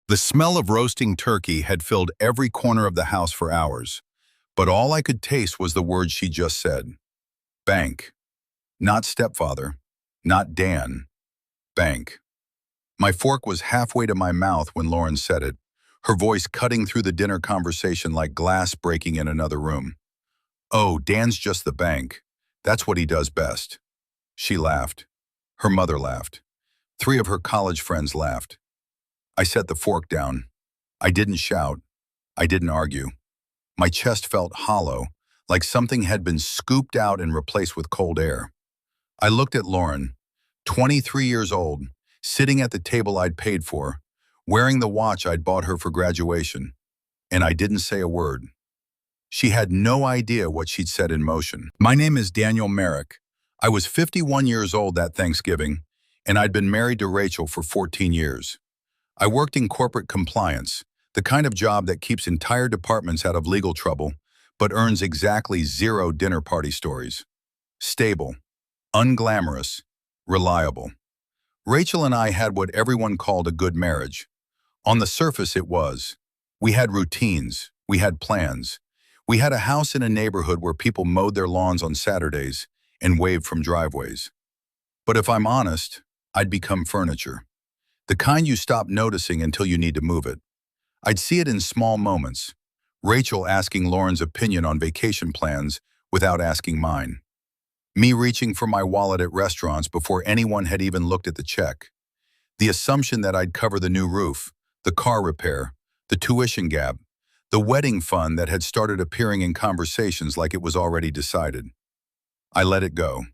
The smell of roasting turkey had filled every corner of the house for hours, but all I could taste was the word she just said. Bank. Not stepfather. Not Dan. Bank. My fork was halfway to my mouth when Lauren said it, her voice cutting through the dinner conversation like glass breaking in another room. Oh, Dan's just the bank. That's what he does best. She laughed. Her mother laughed. 3 of her college friends laughed. I set the fork down. I didn't shout. I didn't argue. My chest felt hollow, like something had been scooped out and replaced with cold air. I looked at Lauren, 23 years old, sitting at the table I'd paid for, wearing the watch I'd bought her for graduation, and I didn't say a word. She had no idea what she'd set in motion. My name is Daniel Merrick. I was 51 years old that Thanksgiving, and I'd been married to Rachel for 14 years. I worked in corporate compliance, the kind of job that keeps entire departments out of legal trouble, but earns exactly 0 dinner party stories. Stable, unglamorous, reliable. Rachel and I had what everyone called a good marriage. On the surface it was. We had routines, we had plans. We had a house in a neighborhood where people mowed their lawns on Saturdays and waved from driveways. But if I'm honest, I'd become furniture. The kind you stop noticing until you need to move it. I'd see it in small moments. Rachel asking Lauren's opinion on vacation plans without asking mine. Me reaching for my wallet at restaurants before anyone had even looked at the check. The assumption that I'd cover the new roof, the car repair, the tuition gap, the wedding fund that had started appearing in conversations like it was already decided. I let it go.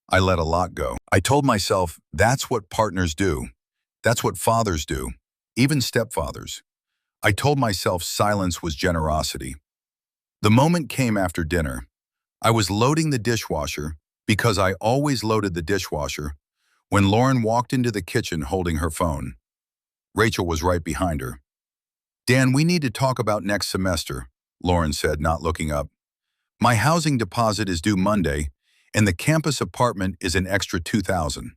I let a lot go. I told myself, that's what partners do. That's what fathers do, even stepfathers. I told myself silence was generosity. The moment came after dinner. I was loading the dishwasher, because I always loaded the dishwasher, when Lauren walked into the kitchen holding her phone. Rachel was right behind her. Dan, we need to talk about next semester, Lauren said, not looking up. My housing deposit is due Monday, and the campus apartment is an extra $2,000.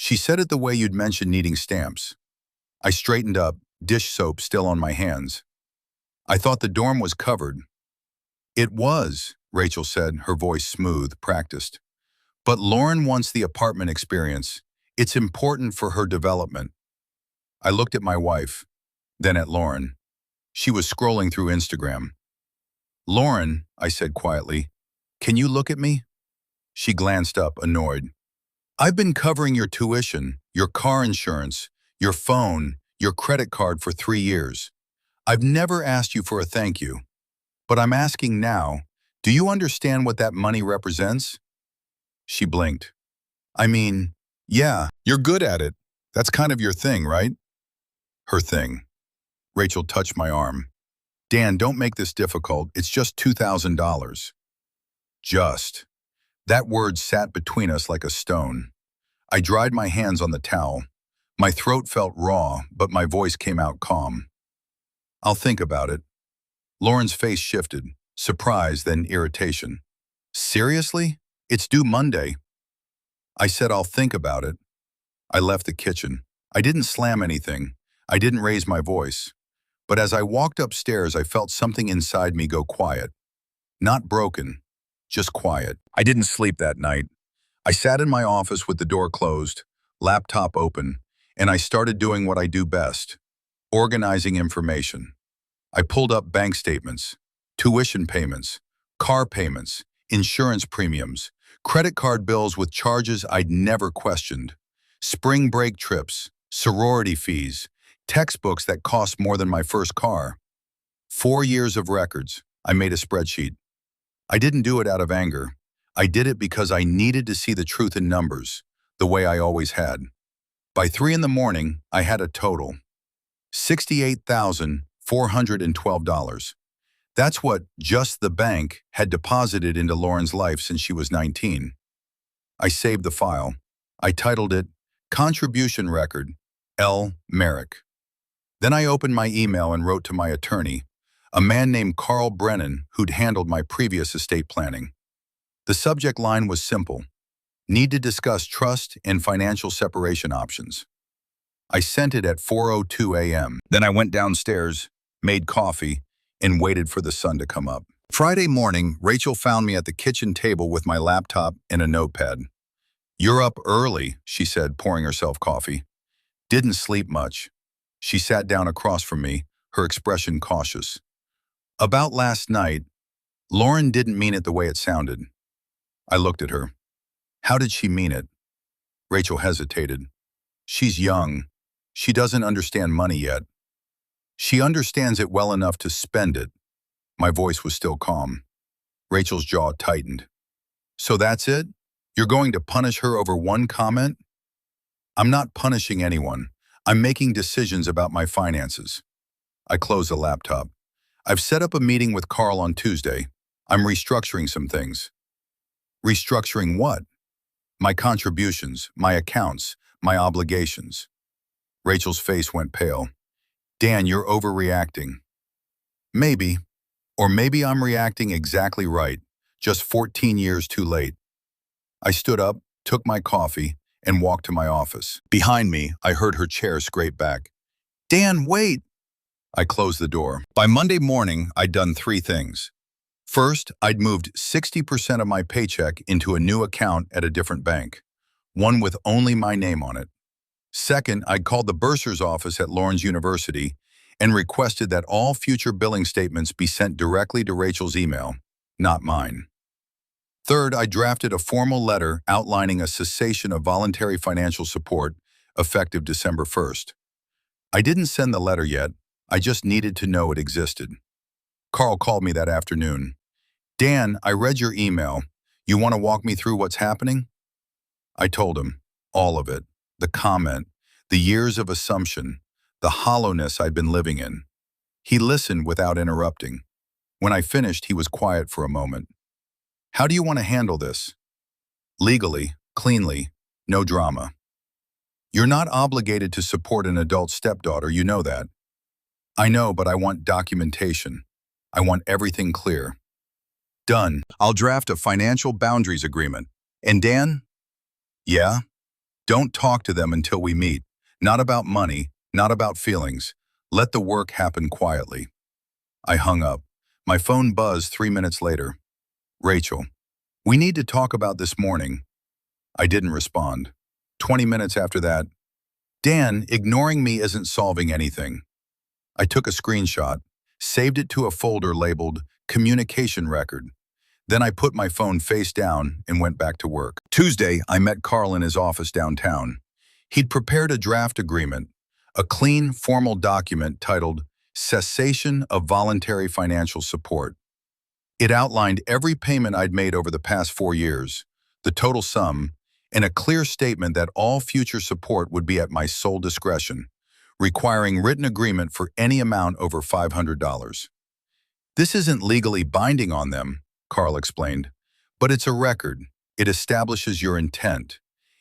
She said it the way you'd mentioned needing stamps. I straightened up, dish soap still on my hands. I thought the dorm was covered. It was, Rachel said, her voice smooth, practiced. But Lauren wants the apartment experience. It's important for her development. I looked at my wife, then at Lauren. She was scrolling through Instagram. Lauren, I said quietly, can you look at me? She glanced up, annoyed. I've been covering your tuition, your car insurance, your phone, your credit card for 3 years. I've never asked you for a thank you. But I'm asking now, do you understand what that money represents? She blinked. I mean, yeah, you're good at it. That's kind of your thing, right? Her thing. Rachel touched my arm. Dan, don't make this difficult. It's just $2,000. Just. That word sat between us like a stone. I dried my hands on the towel. My throat felt raw, but my voice came out calm. I'll think about it. Lauren's face shifted, surprise, then irritation. Seriously? It's due Monday. I said I'll think about it. I left the kitchen. I didn't slam anything. I didn't raise my voice. But as I walked upstairs, I felt something inside me go quiet. Not broken, just quiet. I didn't sleep that night. I sat in my office with the door closed, laptop open, and I started doing what I do best, organizing information. I pulled up bank statements, tuition payments, car payments, insurance premiums, credit card bills with charges I'd never questioned, spring break trips, sorority fees, textbooks that cost more than my first car. 4 years of records. I made a spreadsheet. I didn't do it out of anger. I did it because I needed to see the truth in numbers, the way I always had. By 3 in the morning, I had a total. $68,412. That's what just the bank had deposited into Lauren's life since she was 19. I saved the file. I titled it, Contribution Record, L. Merrick. Then I opened my email and wrote to my attorney, a man named Carl Brennan who'd handled my previous estate planning. The subject line was simple. Need to discuss trust and financial separation options. I sent it at 4:02 a.m. Then I went downstairs, made coffee, and waited for the sun to come up. Friday morning, Rachel found me at the kitchen table with my laptop and a notepad. "You're up early," she said, pouring herself coffee. "Didn't sleep much." She sat down across from me, her expression cautious. "About last night, Lauren didn't mean it the way it sounded." I looked at her. "How did she mean it?" Rachel hesitated. "She's young. She doesn't understand money yet. She understands it well enough to spend it." My voice was still calm. Rachel's jaw tightened. "So that's it? You're going to punish her over one comment?" "I'm not punishing anyone. I'm making decisions about my finances." I closed the laptop. "I've set up a meeting with Carl on Tuesday. I'm restructuring some things." "Restructuring what?" "My contributions, my accounts, my obligations." Rachel's face went pale. "Dan, you're overreacting." "Maybe. Or maybe I'm reacting exactly right, just 14 years too late." I stood up, took my coffee, and walked to my office. Behind me, I heard her chair scrape back. "Dan, wait!" I closed the door. By Monday morning, I'd done 3 things. First, I'd moved 60% of my paycheck into a new account at a different bank, one with only my name on it. Second, I'd called the bursar's office at Lawrence University and requested that all future billing statements be sent directly to Rachel's email, not mine. Third, I drafted a formal letter outlining a cessation of voluntary financial support effective December 1st. I didn't send the letter yet, I just needed to know it existed. Carl called me that afternoon. "Dan, I read your email. You want to walk me through what's happening?" I told him, all of it, the comment, the years of assumption, the hollowness I'd been living in. He listened without interrupting. When I finished, he was quiet for a moment. "How do you want to handle this?" "Legally, cleanly, no drama." "You're not obligated to support an adult stepdaughter, you know that." "I know, but I want documentation. I want everything clear." "Done. I'll draft a financial boundaries agreement. And Dan?" "Yeah? Don't talk to them until we meet. Not about money, not about feelings. Let the work happen quietly." I hung up. My phone buzzed 3 minutes later. "Rachel, we need to talk about this morning." I didn't respond. 20 minutes after that, "Dan, ignoring me isn't solving anything." I took a screenshot, saved it to a folder labeled Communication Record. Then I put my phone face down and went back to work. Tuesday, I met Carl in his office downtown. He'd prepared a draft agreement, a clean, formal document titled Cessation of Voluntary Financial Support. It outlined every payment I'd made over the past 4 years, the total sum, and a clear statement that all future support would be at my sole discretion, requiring written agreement for any amount over $500. "This isn't legally binding on them," Carl explained, "but it's a record. It establishes your intent.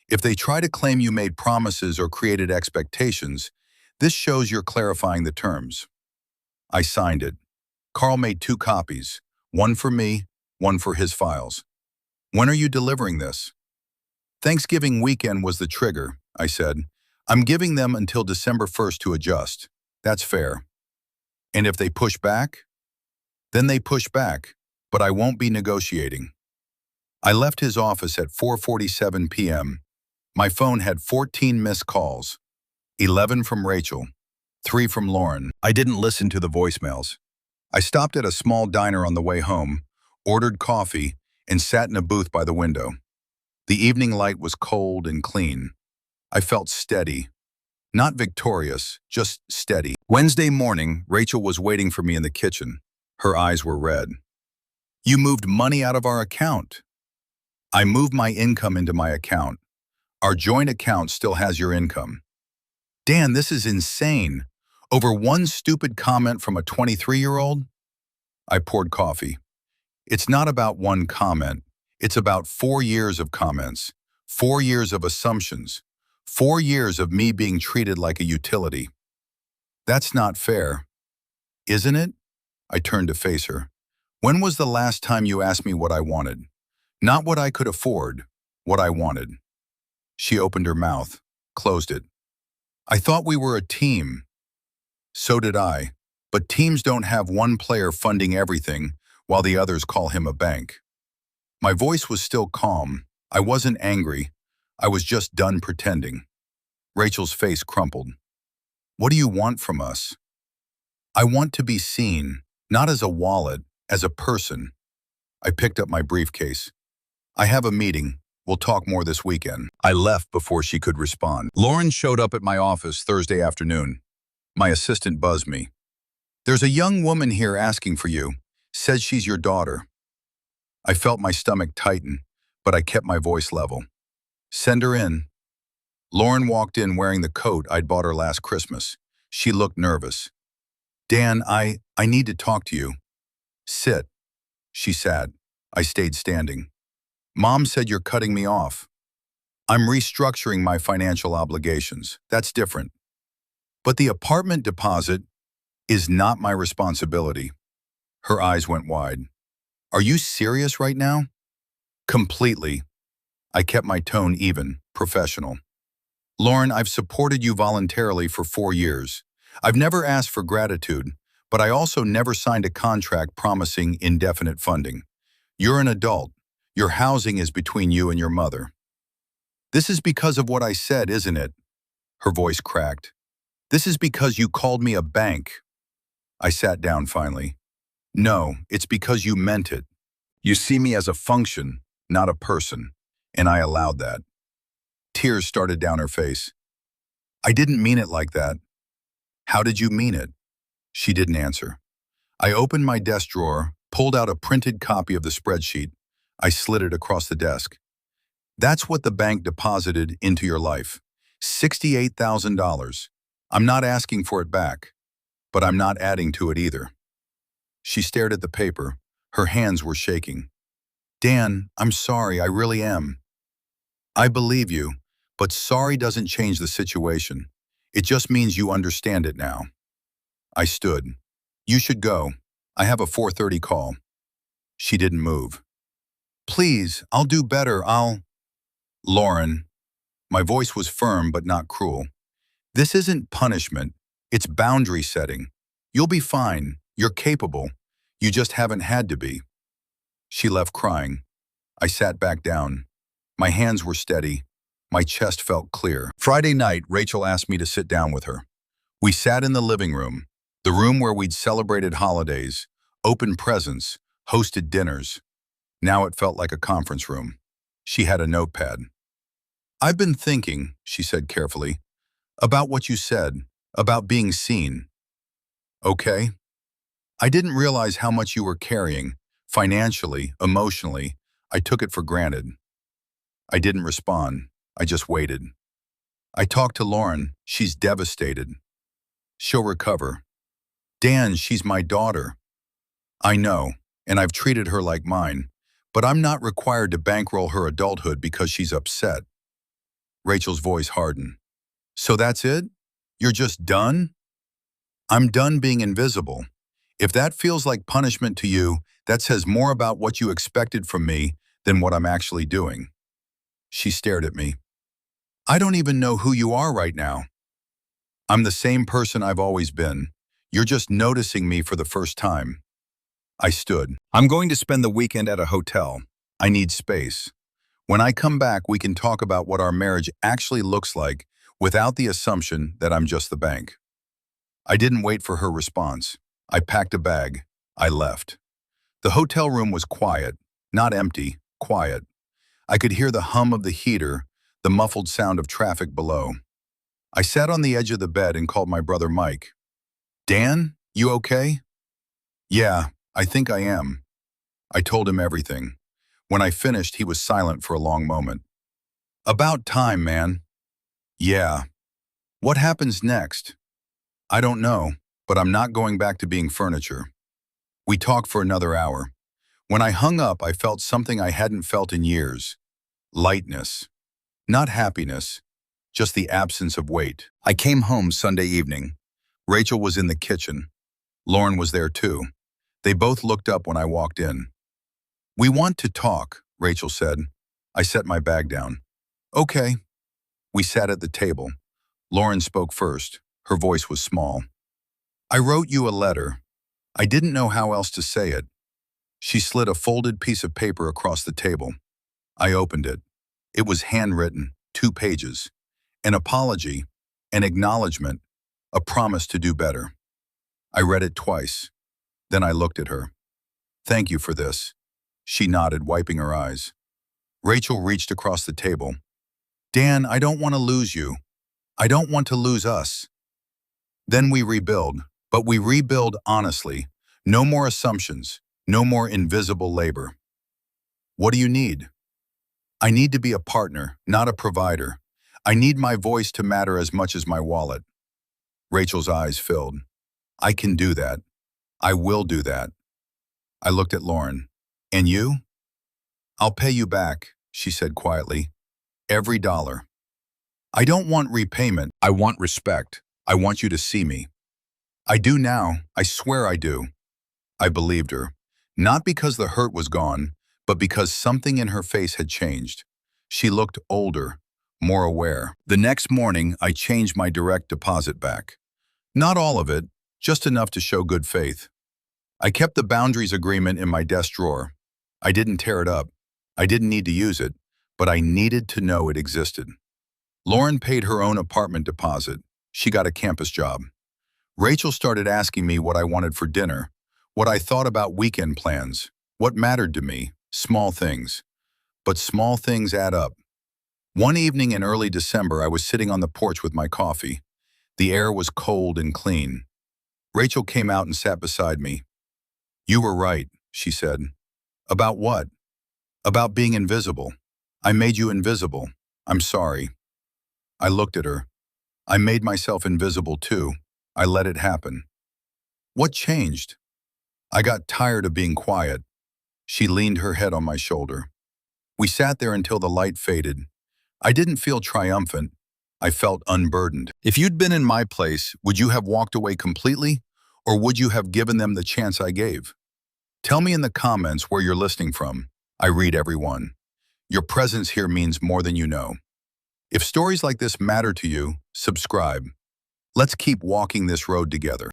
If they try to claim you made promises or created expectations, this shows you're clarifying the terms." I signed it. Carl made 2 copies, one for me, one for his files. "When are you delivering this?" "Thanksgiving weekend was the trigger," I said. "I'm giving them until December 1st to adjust. That's fair." "And if they push back?" "Then they push back, but I won't be negotiating." I left his office at 4:47 p.m. My phone had 14 missed calls, 11 from Rachel, 3 from Lauren. I didn't listen to the voicemails. I stopped at a small diner on the way home, ordered coffee, and sat in a booth by the window. The evening light was cold and clean. I felt steady. Not victorious, just steady. Wednesday morning, Rachel was waiting for me in the kitchen. Her eyes were red. "You moved money out of our account." "I moved my income into my account. Our joint account still has your income." "Dan, this is insane. Over one stupid comment from a 23-year-old? I poured coffee. "It's not about one comment. It's about 4 years of comments, 4 years of assumptions, 4 years of me being treated like a utility. That's not fair." "Isn't it?" I turned to face her. "When was the last time you asked me what I wanted? Not what I could afford, what I wanted." She opened her mouth, closed it. I thought we were a team. So did I. But teams don't have one player funding everything while the others call him a bank. My voice was still calm. I wasn't angry. I was just done pretending. Rachel's face crumpled. What do you want from us? I want to be seen, not as a wallet, as a person. I picked up my briefcase. I have a meeting. We'll talk more this weekend. I left before she could respond. Lauren showed up at my office Thursday afternoon. My assistant buzzed me. There's a young woman here asking for you. Says she's your daughter. I felt my stomach tighten, but I kept my voice level. Send her in. Lauren walked in wearing the coat I'd bought her last Christmas. She looked nervous. Dan, I need to talk to you. Sit. She sat. I stayed standing. Mom said you're cutting me off. I'm restructuring my financial obligations. That's different. But the apartment deposit is not my responsibility. Her eyes went wide. Are you serious right now? Completely. I kept my tone even, professional. Lauren, I've supported you voluntarily for 4 years. I've never asked for gratitude, but I also never signed a contract promising indefinite funding. You're an adult. Your housing is between you and your mother. This is because of what I said, isn't it? Her voice cracked. This is because you called me a bank. I sat down finally. No, it's because you meant it. You see me as a function, not a person, and I allowed that. Tears started down her face. I didn't mean it like that. How did you mean it? She didn't answer. I opened my desk drawer, pulled out a printed copy of the spreadsheet. I slid it across the desk. That's what the bank deposited into your life. $68,000. I'm not asking for it back, but I'm not adding to it either. She stared at the paper. Her hands were shaking. Dan, I'm sorry, I really am. I believe you, but sorry doesn't change the situation. It just means you understand it now. I stood. You should go. I have a 4:30 call. She didn't move. Please, I'll do better, Lauren. My voice was firm but not cruel. This isn't punishment. It's boundary setting. You'll be fine. You're capable. You just haven't had to be. She left crying. I sat back down. My hands were steady. My chest felt clear. Friday night, Rachel asked me to sit down with her. We sat in the living room, the room where we'd celebrated holidays, opened presents, hosted dinners. Now it felt like a conference room. She had a notepad. I've been thinking, she said carefully, about what you said, about being seen. Okay? I didn't realize how much you were carrying, financially, emotionally. I took it for granted. I didn't respond. I just waited. I talked to Lauren. She's devastated. She'll recover. Dan, she's my daughter. I know, and I've treated her like mine, but I'm not required to bankroll her adulthood because she's upset. Rachel's voice hardened. So that's it? You're just done? I'm done being invisible. If that feels like punishment to you, that says more about what you expected from me than what I'm actually doing. She stared at me. I don't even know who you are right now. I'm the same person I've always been. You're just noticing me for the first time. I stood. I'm going to spend the weekend at a hotel. I need space. When I come back, we can talk about what our marriage actually looks like without the assumption that I'm just the bank. I didn't wait for her response. I packed a bag. I left. The hotel room was quiet, not empty, quiet. I could hear the hum of the heater, the muffled sound of traffic below. I sat on the edge of the bed and called my brother Mike. Dan, you okay? Yeah, I think I am. I told him everything. When I finished, he was silent for a long moment. About time, man. Yeah. What happens next? I don't know, but I'm not going back to being furniture. We talked for another hour. When I hung up, I felt something I hadn't felt in years. Lightness. Not happiness, just the absence of weight. I came home Sunday evening. Rachel was in the kitchen. Lauren was there too. They both looked up when I walked in. We want to talk, Rachel said. I set my bag down. Okay. We sat at the table. Lauren spoke first. Her voice was small. I wrote you a letter. I didn't know how else to say it. She slid a folded piece of paper across the table. I opened it. It was handwritten, 2 pages. An apology, an acknowledgement, a promise to do better. I read it twice. Then I looked at her. Thank you for this. She nodded, wiping her eyes. Rachel reached across the table. Dan, I don't want to lose you. I don't want to lose us. Then we rebuild, but we rebuild honestly. No more assumptions, no more invisible labor. What do you need? I need to be a partner, not a provider. I need my voice to matter as much as my wallet. Rachel's eyes filled. I can do that. I will do that. I looked at Lauren. And you? I'll pay you back, she said quietly. Every dollar. I don't want repayment. I want respect. I want you to see me. I do now. I swear I do. I believed her. Not because the hurt was gone, but because something in her face had changed. She looked older, more aware. The next morning, I changed my direct deposit back. Not all of it, just enough to show good faith. I kept the boundaries agreement in my desk drawer. I didn't tear it up. I didn't need to use it, but I needed to know it existed. Lauren paid her own apartment deposit. She got a campus job. Rachel started asking me what I wanted for dinner, what I thought about weekend plans, what mattered to me, small things. But small things add up. One evening in early December, I was sitting on the porch with my coffee. The air was cold and clean. Rachel came out and sat beside me. You were right, she said. About what? About being invisible. I made you invisible. I'm sorry. I looked at her. I made myself invisible too. I let it happen. What changed? I got tired of being quiet. She leaned her head on my shoulder. We sat there until the light faded. I didn't feel triumphant. I felt unburdened. If you'd been in my place, would you have walked away completely, or would you have given them the chance I gave? Tell me in the comments where you're listening from. I read every one. Your presence here means more than you know. If stories like this matter to you, subscribe. Let's keep walking this road together.